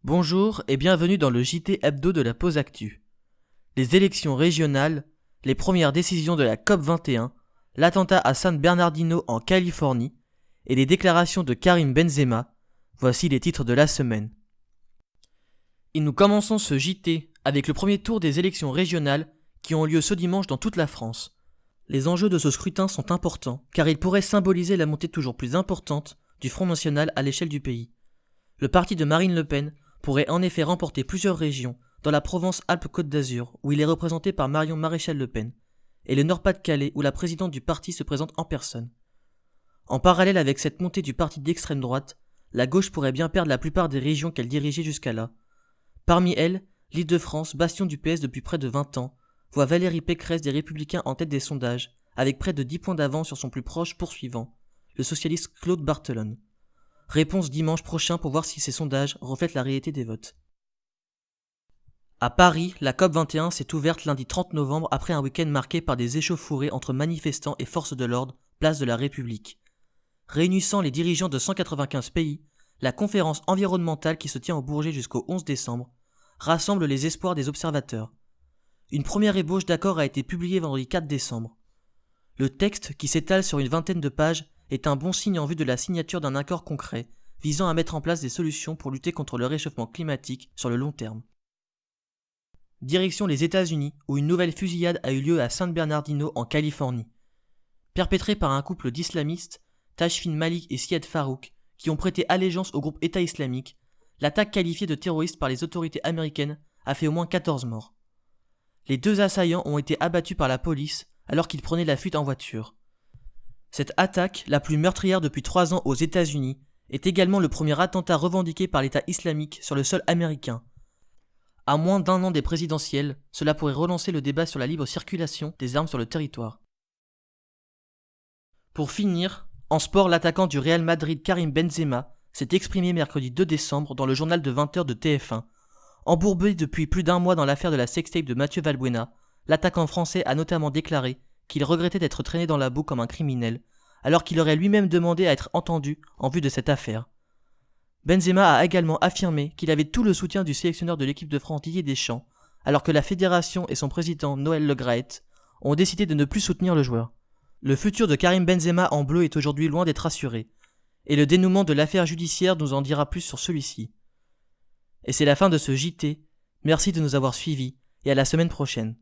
Bonjour et bienvenue dans le JT Hebdo de la Pause Actu. Les élections régionales, les premières décisions de la COP21, l'attentat à San Bernardino en Californie et les déclarations de Karim Benzema, voici les titres de la semaine. Et nous commençons ce JT avec le premier tour des élections régionales qui ont lieu ce dimanche dans toute la France. Les enjeux de ce scrutin sont importants car ils pourraient symboliser la montée toujours plus importante du Front National à l'échelle du pays. Le parti de Marine Le Pen pourrait en effet remporter plusieurs régions dans la Provence-Alpes-Côte d'Azur où il est représenté par Marion Maréchal-Le Pen, et le Nord-Pas-de-Calais où la présidente du parti se présente en personne. En parallèle avec cette montée du parti d'extrême droite, la gauche pourrait bien perdre la plupart des régions qu'elle dirigeait jusqu'à là. Parmi elles, l'Île-de-France, bastion du PS depuis près de 20 ans, voit Valérie Pécresse des Républicains en tête des sondages, avec près de 10 points d'avance sur son plus proche poursuivant, le socialiste Claude Barthelone. Réponse dimanche prochain pour voir si ces sondages reflètent la réalité des votes. À Paris, la COP21 s'est ouverte lundi 30 novembre après un week-end marqué par des échauffourées entre manifestants et forces de l'ordre, place de la République. Réunissant les dirigeants de 195 pays, la conférence environnementale qui se tient au Bourget jusqu'au 11 décembre rassemble les espoirs des observateurs. Une première ébauche d'accord a été publiée vendredi 4 décembre. Le texte, qui s'étale sur une vingtaine de pages, est un bon signe en vue de la signature d'un accord concret visant à mettre en place des solutions pour lutter contre le réchauffement climatique sur le long terme. Direction les États-Unis, où une nouvelle fusillade a eu lieu à San Bernardino en Californie. Perpétrée par un couple d'islamistes, Tashfin Malik et Syed Farouk, qui ont prêté allégeance au groupe État islamique, l'attaque qualifiée de terroriste par les autorités américaines a fait au moins 14 morts. Les deux assaillants ont été abattus par la police alors qu'ils prenaient la fuite en voiture. Cette attaque, la plus meurtrière depuis 3 ans aux États-Unis, est également le premier attentat revendiqué par l'État islamique sur le sol américain. À moins d'1 an des présidentielles, cela pourrait relancer le débat sur la libre circulation des armes sur le territoire. Pour finir, en sport, l'attaquant du Real Madrid Karim Benzema s'est exprimé mercredi 2 décembre dans le journal de 20h de TF1. Embourbé depuis plus d'1 mois dans l'affaire de la sextape de Mathieu Valbuena, l'attaquant français a notamment déclaré qu'il regrettait d'être traîné dans la boue comme un criminel, alors qu'il aurait lui-même demandé à être entendu en vue de cette affaire. Benzema a également affirmé qu'il avait tout le soutien du sélectionneur de l'équipe de France Didier Deschamps, alors que la fédération et son président Noël Le Graët ont décidé de ne plus soutenir le joueur. Le futur de Karim Benzema en bleu est aujourd'hui loin d'être assuré, et le dénouement de l'affaire judiciaire nous en dira plus sur celui-ci. Et c'est la fin de ce JT, merci de nous avoir suivis, et à la semaine prochaine.